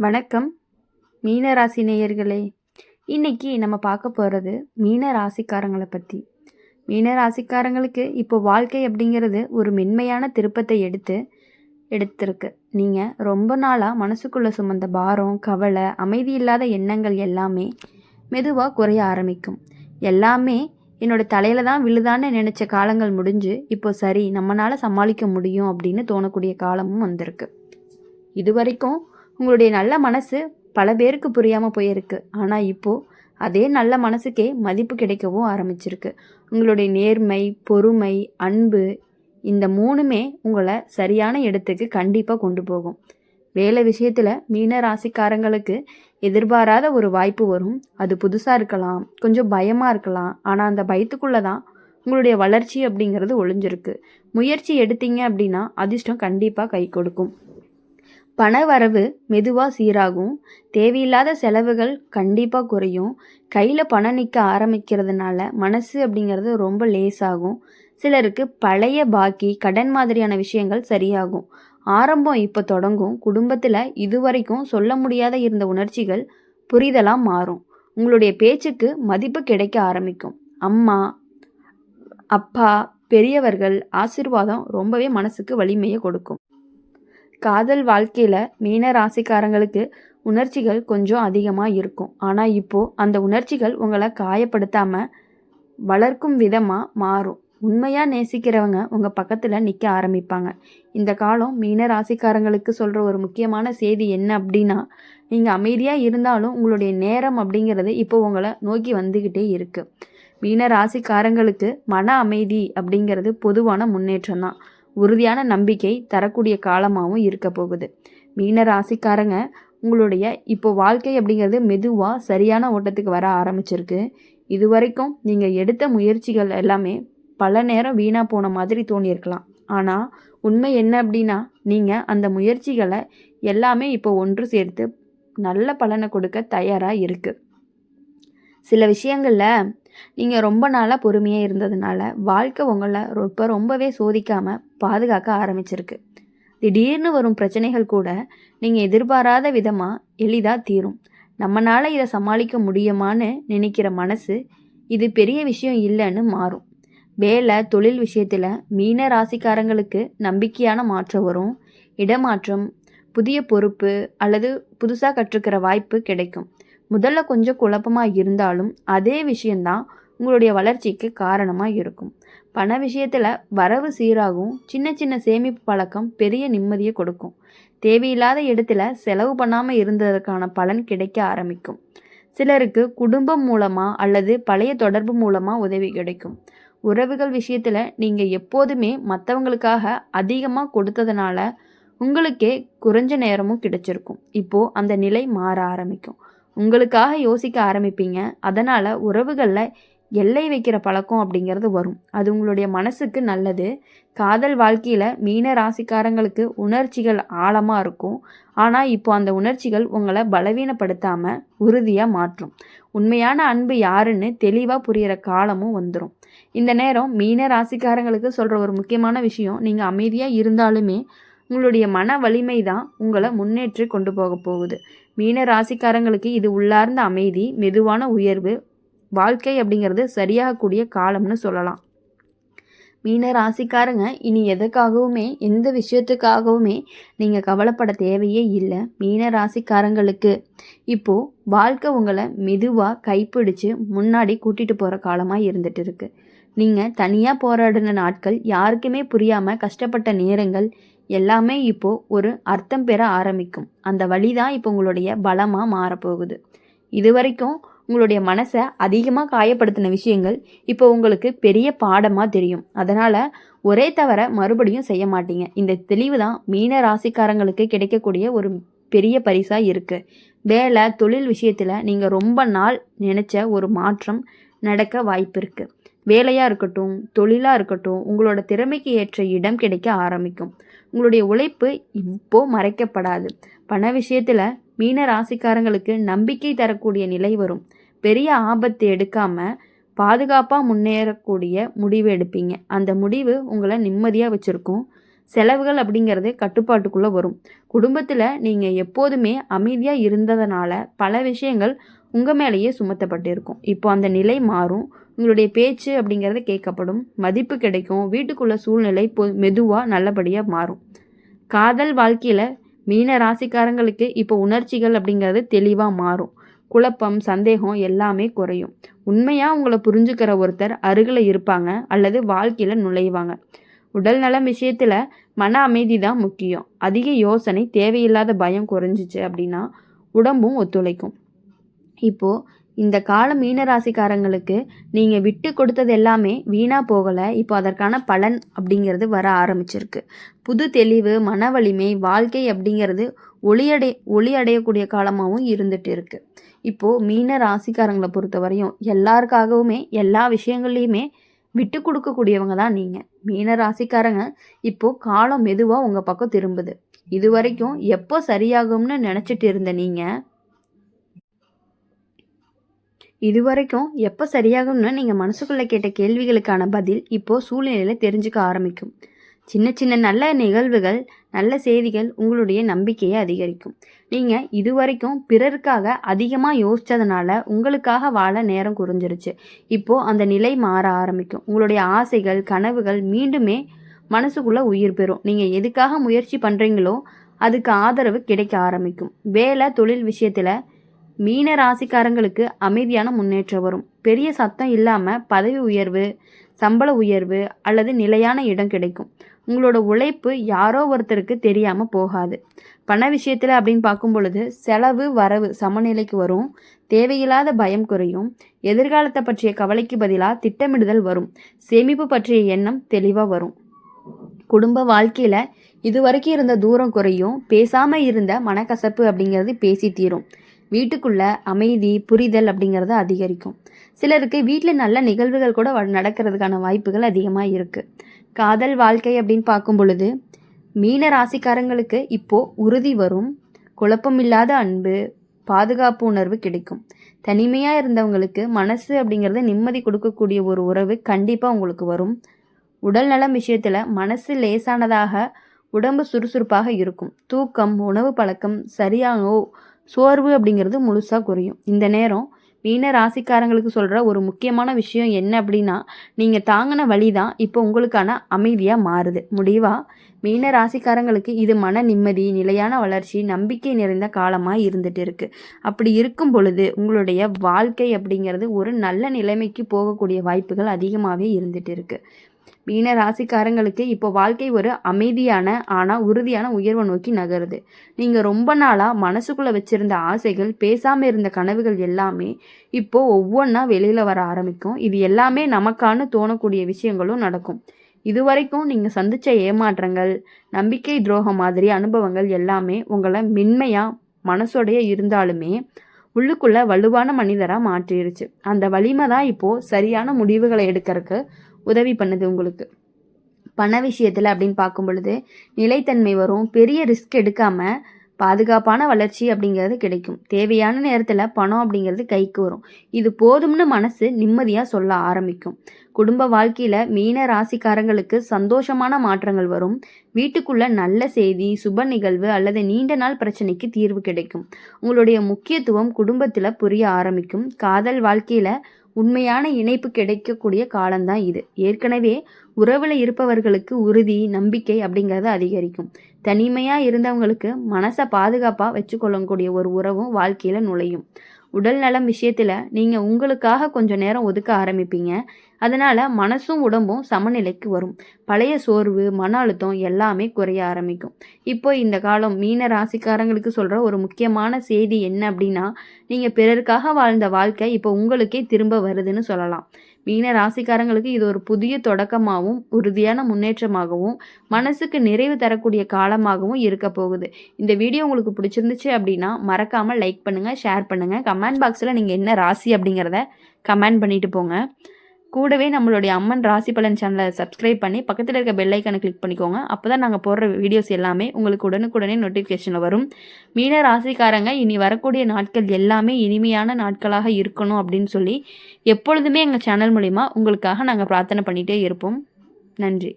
வணக்கம் மீன ராசி நேயர்களே. இன்னைக்கு நம்ம பார்க்க போகிறது மீன ராசிக்காரங்களை பற்றி. மீன ராசிக்காரங்களுக்கு இப்போ வாழ்க்கை அப்படிங்கிறது ஒரு மென்மையான திருப்பத்தை எடுத்திருக்கு. நீங்கள் ரொம்ப நாளாக மனசுக்குள்ளே சுமந்த பாரம், கவலை, அமைதி இல்லாத எண்ணங்கள் எல்லாமே மெதுவாக குறைய ஆரம்பிக்கும். எல்லாமே என்னோட தலையில் தான் விழுதான்னு நினச்ச காலங்கள் முடிஞ்சு இப்போ சரி நம்மளால் சமாளிக்க முடியும் அப்படின்னு தோணக்கூடிய காலமும் வந்திருக்கு. இது வரைக்கும் உங்களுடைய நல்ல மனசு பல பேருக்கு புரியாமல் போயிருக்கு. ஆனால் இப்போது அதே நல்ல மனசுக்கே மதிப்பு கிடைக்கவும் ஆரம்பிச்சிருக்கு. உங்களுடைய நேர்மை, பொறுமை, அன்பு இந்த மூணுமே உங்களை சரியான இடத்துக்கு கண்டிப்பாக கொண்டு போகும். வேலை விஷயத்தில் மீன ராசிக்காரங்களுக்கு எதிர்பாராத ஒரு வாய்ப்பு வரும். அது புதுசாக இருக்கலாம், கொஞ்சம் பயமாக இருக்கலாம். ஆனால் அந்த பயத்துக்குள்ளே தான் உங்களுடைய வளர்ச்சி அப்படிங்கிறது ஒளிஞ்சிருக்கு. முயற்சி எடுத்தீங்க அப்படின்னா அதிர்ஷ்டம் கண்டிப்பாக கை கொடுக்கும். பண வரவு மெதுவாக சீராகும். தேவையில்லாத செலவுகள் கண்டிப்பாக குறையும். கையில் பணம் நிற்க ஆரம்பிக்கிறதுனால மனசு அப்படிங்கிறது ரொம்ப லேசாகும். சிலருக்கு பழைய பாக்கி, கடன் மாதிரியான விஷயங்கள் சரியாகும். ஆரம்பம் இப்போ தொடங்கும். குடும்பத்தில் இதுவரைக்கும் சொல்ல முடியாத இருந்த உணர்ச்சிகள் புரிதலாக மாறும். உங்களுடைய பேச்சுக்கு மதிப்பு கிடைக்க ஆரம்பிக்கும். அம்மா, அப்பா, பெரியவர்கள் ஆசீர்வாதம் ரொம்பவே மனசுக்கு வலிமையை கொடுக்கும். காதல் வாழ்க்கையில் மீன ராசிக்காரங்களுக்கு உணர்ச்சிகள் கொஞ்சம் அதிகமாக இருக்கும். ஆனால் இப்போது அந்த உணர்ச்சிகள் உங்களை காயப்படுத்தாமல் வளர்க்கும் விதமாக மாறும். உண்மையாக நேசிக்கிறவங்க உங்கள் பக்கத்தில் நிற்க ஆரம்பிப்பாங்க. இந்த காலம் மீன ராசிக்காரங்களுக்கு சொல்கிற ஒரு முக்கியமான செய்தி என்ன அப்படின்னா, நீங்கள் அமைதியாக இருந்தாலும் உங்களுடைய நேரம் அப்படிங்கிறது இப்போ உங்களை நோக்கி வந்துக்கிட்டே இருக்குது. மீன ராசிக்காரங்களுக்கு மன அமைதி அப்படிங்கிறது பொதுவான முன்னேற்றம் தான். உறுதியான நம்பிக்கை தரக்கூடிய காலமாகவும் இருக்க போகுது. மீன ராசிக்காரங்க உங்களுடைய இப்போ வாழ்க்கை அப்படிங்கிறது மெதுவாக சரியான ஓட்டத்துக்கு வர ஆரம்பிச்சிருக்கு. இது வரைக்கும் நீங்கள் எடுத்த முயற்சிகள் எல்லாமே பல நேரம் வீணாக போன மாதிரி தோணியிருக்கலாம். ஆனால் உண்மை என்ன அப்படின்னா, நீங்கள் அந்த முயற்சிகளை எல்லாமே இப்போ ஒன்று சேர்த்து நல்ல பலனை கொடுக்க தயாராக இருக்குது. சில விஷயங்களில் நீங்கள் ரொம்ப நாளாக பொறுமையாக இருந்ததுனால வாழ்க்கை உங்களை இப்போ ரொம்பவே சோதிக்காமல் பாதுகாக்க ஆரம்பிச்சிருக்கு. திடீர்னு வரும் பிரச்சனைகள் கூட நீங்கள் எதிர்பாராத விதமாக எளிதாக தீரும். நம்மளால் இதை சமாளிக்க முடியுமான்னு நினைக்கிற மனசு இது பெரிய விஷயம் இல்லைன்னு மாறும். வேலை, தொழில் விஷயத்தில் மீன ராசிக்காரங்களுக்கு நம்பிக்கையான மாற்றம் வரும். இடமாற்றம், புதிய பொறுப்பு அல்லது புதுசாக கற்றுக்கிற வாய்ப்பு கிடைக்கும். முதல்ல கொஞ்சம் குழப்பமாக இருந்தாலும் அதே விஷயந்தான் உங்களுடைய வளர்ச்சிக்கு காரணமாக இருக்கும். பண விஷயத்தில் வரவு சீராகும். சின்ன சின்ன சேமிப்பு பழக்கம் பெரிய நிம்மதியை கொடுக்கும். தேவையில்லாத இடத்துல செலவு பண்ணாமல் இருந்ததற்கான பலன் கிடைக்க ஆரம்பிக்கும். சிலருக்கு குடும்பம் மூலமாக அல்லது பழைய தொடர்பு மூலமாக உதவி கிடைக்கும். உறவுகள் விஷயத்தில் நீங்கள் எப்போதுமே மற்றவங்களுக்காக அதிகமாக கொடுத்ததுனால உங்களுக்கே குறைஞ்ச நேரமும் கிடைச்சிருக்கும். இப்போது அந்த நிலை மாற ஆரம்பிக்கும். உங்களுக்காக யோசிக்க ஆரம்பிப்பீங்க. அதனால் உறவுகளில் எல்லை வைக்கிற பழக்கம் அப்படிங்கிறது வரும். அது உங்களுடைய மனசுக்கு நல்லது. காதல் வாழ்க்கையில் மீன ராசிக்காரங்களுக்கு உணர்ச்சிகள் ஆழமாக இருக்கும். ஆனால் இப்போ அந்த உணர்ச்சிகள் உங்களை பலவீனப்படுத்தாமல் உறுதியாக மாற்றும். உண்மையான அன்பு யாருன்னு தெளிவாக புரிகிற காலமும் வந்துடும். இந்த நேரம் மீன ராசிக்காரங்களுக்கு சொல்கிற ஒரு முக்கியமான விஷயம், நீங்கள் அமைதியாக இருந்தாலுமே உங்களுடைய மன வலிமை தான் உங்களை முன்னேற்றி கொண்டு போக போகுது. மீன ராசிக்காரங்களுக்கு இது உள்ளார்ந்த அமைதி, மெதுவான உயர்வு, வாழ்க்கை அப்படிங்கிறது சரியாகக்கூடிய காலம்னு சொல்லலாம். மீன ராசிக்காரங்க இனி எதுக்காகவுமே எந்த விஷயத்துக்காகவுமே நீங்கள் கவலைப்பட தேவையே இல்லை. மீன ராசிக்காரங்களுக்கு இப்போது வாழ்க்கை உங்களை மெதுவாக கைப்பிடிச்சு முன்னாடி கூட்டிகிட்டு போகிற காலமாக இருந்துகிட்டு இருக்கு. நீங்கள் தனியாக போராடின நாட்கள், யாருக்குமே புரியாமல் கஷ்டப்பட்ட நேரங்கள் எல்லாமே இப்போது ஒரு அர்த்தம் பெற ஆரம்பிக்கும். அந்த வழி தான் இப்போ உங்களுடைய பலமாக மாறப்போகுது. இது வரைக்கும் உங்களுடைய மனசை அதிகமாக காயப்படுத்தின விஷயங்கள் இப்போ உங்களுக்கு பெரிய பாடமாக தெரியும். அதனால் ஒரே தவிர மறுபடியும் செய்ய மாட்டீங்க. இந்த தெளிவு தான் மீன ராசிக்காரங்களுக்கு கிடைக்கக்கூடிய ஒரு பெரிய பரிசாக இருக்குது. வேலை, தொழில் விஷயத்தில் நீங்கள் ரொம்ப நாள் நினச்ச ஒரு மாற்றம் நடக்க வாய்ப்பு இருக்குது. வேலையாக இருக்கட்டும், தொழிலாக இருக்கட்டும், உங்களோட திறமைக்கு ஏற்ற இடம் கிடைக்க ஆரம்பிக்கும். உங்களுடைய உழைப்பு இப்போது மறைக்கப்படாது. பண விஷயத்தில் மீன ராசிக்காரங்களுக்கு நம்பிக்கை தரக்கூடிய நிலை வரும். பெரிய ஆபத்து எடுக்காமல் பாதுகாப்பாக முன்னேறக்கூடிய முடிவு எடுப்பீங்க. அந்த முடிவு உங்களை நிம்மதியாக வச்சுருக்கும். செலவுகள் அப்படிங்கிறது கட்டுப்பாட்டுக்குள்ளே வரும். குடும்பத்தில் நீங்கள் எப்போதுமே அமைதியாக இருந்ததுனால பல விஷயங்கள் உங்கள் மேலேயே சுமத்தப்பட்டிருக்கும். இப்போ அந்த நிலை மாறும். உங்களுடைய பேச்சு அப்படிங்கிறது கேட்கப்படும், மதிப்பு கிடைக்கும், வீட்டுக்குள்ள சூழ்நிலை மெதுவாக நல்லபடியாக மாறும். காதல் வாழ்க்கையில் மீன ராசிக்காரங்களுக்கு இப்போ உணர்ச்சிகள் அப்படிங்கிறது தெளிவாக மாறும். குழப்பம், சந்தேகம் எல்லாமே குறையும். உண்மையாக உங்களை புரிஞ்சுக்கிற ஒருத்தர் அருகில் இருப்பாங்க அல்லது வாழ்க்கையில் நுழைவாங்க. உடல் நலம் விஷயத்தில் மன அமைதி தான் முக்கியம். அதிக யோசனை, தேவையில்லாத பயம் குறைஞ்சிச்சு அப்படின்னா உடம்பும் ஒத்துழைக்கும். இப்போது இந்த கால மீனராசிக்காரங்களுக்கு நீங்கள் விட்டு கொடுத்தது எல்லாமே வீணாக போகலை. இப்போ அதற்கான பலன் அப்படிங்கிறது வர ஆரம்பிச்சிருக்கு. புது தெளிவு, மன வலிமை, வாழ்க்கை அப்படிங்கிறது ஒளி அடையக்கூடிய காலமாகவும் இருந்துட்டு இருக்கு. இப்போது மீன ராசிக்காரங்களை பொறுத்த வரையும் எல்லாருக்காகவுமே எல்லா விஷயங்கள்லையுமே விட்டு கொடுக்கக்கூடியவங்க தான் நீங்கள். மீன ராசிக்காரங்க இப்போது காலம் மெதுவாக உங்கள் பக்கம் திரும்புது. இது வரைக்கும் எப்போ சரியாகும்னு நினச்சிட்டு இருந்த நீங்கள் எப்போ சரியாகும்னு நீங்கள் மனசுக்குள்ளே கேட்ட கேள்விகளுக்கான பதில் இப்போது சூழ்நிலையில் தெரிஞ்சுக்க ஆரம்பிக்கும். சின்ன சின்ன நல்ல நிகழ்வுகள், நல்ல செய்திகள் உங்களுடைய நம்பிக்கையை அதிகரிக்கும். நீங்கள் இதுவரைக்கும் பிறருக்காக அதிகமாக யோசித்ததுனால உங்களுக்காக வாழ நேரம் குறைஞ்சிருச்சு. இப்போது அந்த நிலை மாற ஆரம்பிக்கும். உங்களுடைய ஆசைகள், கனவுகள் மீண்டுமே மனசுக்குள்ளே உயிர் பெறும். நீங்கள் எதுக்காக முயற்சி பண்ணுறீங்களோ அதுக்கு ஆதரவு கிடைக்க ஆரம்பிக்கும். வேலை, தொழில் விஷயத்தில் மீன ராசிக்காரங்களுக்கு அமைதியான முன்னேற்றம் வரும். பெரிய சத்தம் இல்லாமல் பதவி உயர்வு, சம்பள உயர்வு அல்லது நிலையான இடம் கிடைக்கும். உங்களோட உழைப்பு யாரோ ஒருத்தருக்கு தெரியாமல் போகாது. பண விஷயத்தில் அப்படின்னு பார்க்கும் பொழுது செலவு வரவு சமநிலைக்கு வரும். தேவையில்லாத பயம் குறையும். எதிர்காலத்தை பற்றிய கவலைக்கு பதிலாக திட்டமிடுதல் வரும். சேமிப்பு பற்றிய எண்ணம் தெளிவாக வரும். குடும்ப வாழ்க்கையில் இதுவரைக்கும் இருந்த தூரம் குறையும். பேசாமல் இருந்த மனக்கசப்பு அப்படிங்கிறது பேசி தீரும். வீட்டுக்குள்ள அமைதி, புரிதல் அப்படிங்கிறது அதிகரிக்கும். சிலருக்கு வீட்டில் நல்ல நிகழ்வுகள் கூட நடக்கிறதுக்கான வாய்ப்புகள் அதிகமாக இருக்குது. காதல் வாழ்க்கை அப்படின்னு பார்க்கும் பொழுது மீன ராசிக்காரங்களுக்கு இப்போது உறுதி வரும். குழப்பமில்லாத அன்பு, பாதுகாப்பு உணர்வு கிடைக்கும். தனிமையாக இருந்தவங்களுக்கு மனசு அப்படிங்கிறது நிம்மதி கொடுக்கக்கூடிய ஒரு உறவு கண்டிப்பாக உங்களுக்கு வரும். உடல் நலம் விஷயத்தில் மனசு லேசானதாக, உடம்பு சுறுசுறுப்பாக இருக்கும். தூக்கம், உணவு பழக்கம் சரியானோ சோர்வு அப்படிங்கிறது முழுசாக குறையும். இந்த நேரம் மீன ராசிக்காரங்களுக்கு சொல்கிற ஒரு முக்கியமான விஷயம் என்ன அப்படின்னா, நீங்கள் தாங்கின வழி தான் இப்போ உங்களுக்கான அமைதியாக மாறுது. முடிவாக மீன ராசிக்காரங்களுக்கு இது மன நிம்மதி, நிலையான வளர்ச்சி, நம்பிக்கை நிறைந்த காலமாக இருந்துட்டு இருக்குது. அப்படி இருக்கும் பொழுது உங்களுடைய வாழ்க்கை அப்படிங்கிறது ஒரு நல்ல நிலைமைக்கு போகக்கூடிய வாய்ப்புகள் அதிகமாகவே இருந்துட்டு இருக்குது. மீன ராசிக்காரங்களுக்கு இப்போ வாழ்க்கை ஒரு அமைதியான ஆனால் உறுதியான உயர்வை நோக்கி நகருது. நீங்கள் ரொம்ப நாளாக மனசுக்குள்ளே வச்சுருந்த ஆசைகள், பேசாமல் இருந்த கனவுகள் எல்லாமே இப்போது ஒவ்வொன்றா வெளியில் வர ஆரம்பிக்கும். இது எல்லாமே நமக்கான தோணக்கூடிய விஷயங்களும் நடக்கும். இதுவரைக்கும் நீங்கள் சந்தித்த ஏமாற்றங்கள், நம்பிக்கை துரோகம் மாதிரி அனுபவங்கள் எல்லாமே உங்களை மென்மையாக மனசோடைய இருந்தாலுமே உள்ளுக்குள்ளே வலுவான மனிதராக மாற்றிடுச்சு. அந்த வலிமை தான் இப்போது சரியான முடிவுகளை எடுக்கிறதுக்கு உதவி பண்ணுது உங்களுக்கு. பண விஷயத்தில் அப்படின்னு பார்க்கும் பொழுது நிலைத்தன்மை வரும். பெரிய ரிஸ்க் எடுக்காமல் பாதுகாப்பான வளர்ச்சி அப்படிங்கிறது கிடைக்கும். தேவையான நேரத்தில் பணம் அப்படிங்கிறது கைக்கு வரும். இது போதும்னு மனசு நிம்மதியாக சொல்ல ஆரம்பிக்கும். குடும்ப வாழ்க்கையில் மீன ராசிக்காரங்களுக்கு சந்தோஷமான மாற்றங்கள் வரும். வீட்டுக்குள்ள நல்ல செய்தி, சுப நிகழ்வு அல்லது நீண்ட நாள் பிரச்சனைக்கு தீர்வு கிடைக்கும். உங்களுடைய முக்கியத்துவம் குடும்பத்தில் புரிய ஆரம்பிக்கும். காதல் வாழ்க்கையில் உண்மையான இணைப்பு கிடைக்கக்கூடிய காலம்தான் இது. ஏற்கனவே உறவில் இருப்பவர்களுக்கு உறுதி, நம்பிக்கை அப்படிங்கிறது அதிகரிக்கும். தனிமையாக இருந்தவங்களுக்கு மனசை பாதுகாப்பாக வச்சுக்கொள்ளக்கூடிய ஒரு உறவும் வாழ்க்கையில் நுழையும். உடல் நலம் விஷயத்தில் நீங்கள் உங்களுக்காக கொஞ்சம் நேரம் ஒதுக்க ஆரம்பிப்பீங்க. அதனால் மனசும் உடம்பும் சமநிலைக்கு வரும். பழைய சோர்வு, மன அழுத்தம் எல்லாமே குறைய ஆரம்பிக்கும். இப்போ இந்த காலம் மீன ராசிக்காரங்களுக்கு சொல்கிற ஒரு முக்கியமான செய்தி என்ன அப்படின்னா, நீங்கள் பிறருக்காக வாழ்ந்த வாழ்க்கை இப்போ உங்களுக்கே திரும்ப வருதுன்னு சொல்லலாம். மீன ராசிக்காரங்களுக்கு இது ஒரு புதிய தொடக்கமாகவும் உறுதியான முன்னேற்றமாகவும் மனசுக்கு நிறைவு தரக்கூடிய காலமாகவும் இருக்க போகுது. இந்த வீடியோ உங்களுக்கு பிடிச்சிருந்துச்சு அப்படின்னா மறக்காமல் லைக் பண்ணுங்கள், ஷேர் பண்ணுங்கள். கமெண்ட் பாக்ஸில் நீங்கள் என்ன ராசி அப்படிங்கிறத கமெண்ட் பண்ணிட்டு போங்க. கூடவே நம்மளுடைய அம்மன் ராசி பலன் சேனலை சப்ஸ்கிரைப் பண்ணி பக்கத்தில் இருக்க பெல் ஐக்கானை கிளிக் பண்ணிக்கோங்க. அப்போ தான் நாங்கள் போடுற வீடியோஸ் எல்லாமே உங்களுக்கு உடனுக்குடனே நோட்டிஃபிகேஷனில் வரும். மீன ராசிக்காரங்க இனி வரக்கூடிய நாட்கள் எல்லாமே இனிமையான நாட்களாக இருக்கணும் அப்படின்னு சொல்லி எப்பொழுதுமே எங்கள் சேனல் மூலிமா உங்களுக்காக நாங்கள் பிரார்த்தனை பண்ணிகிட்டே இருப்போம். நன்றி.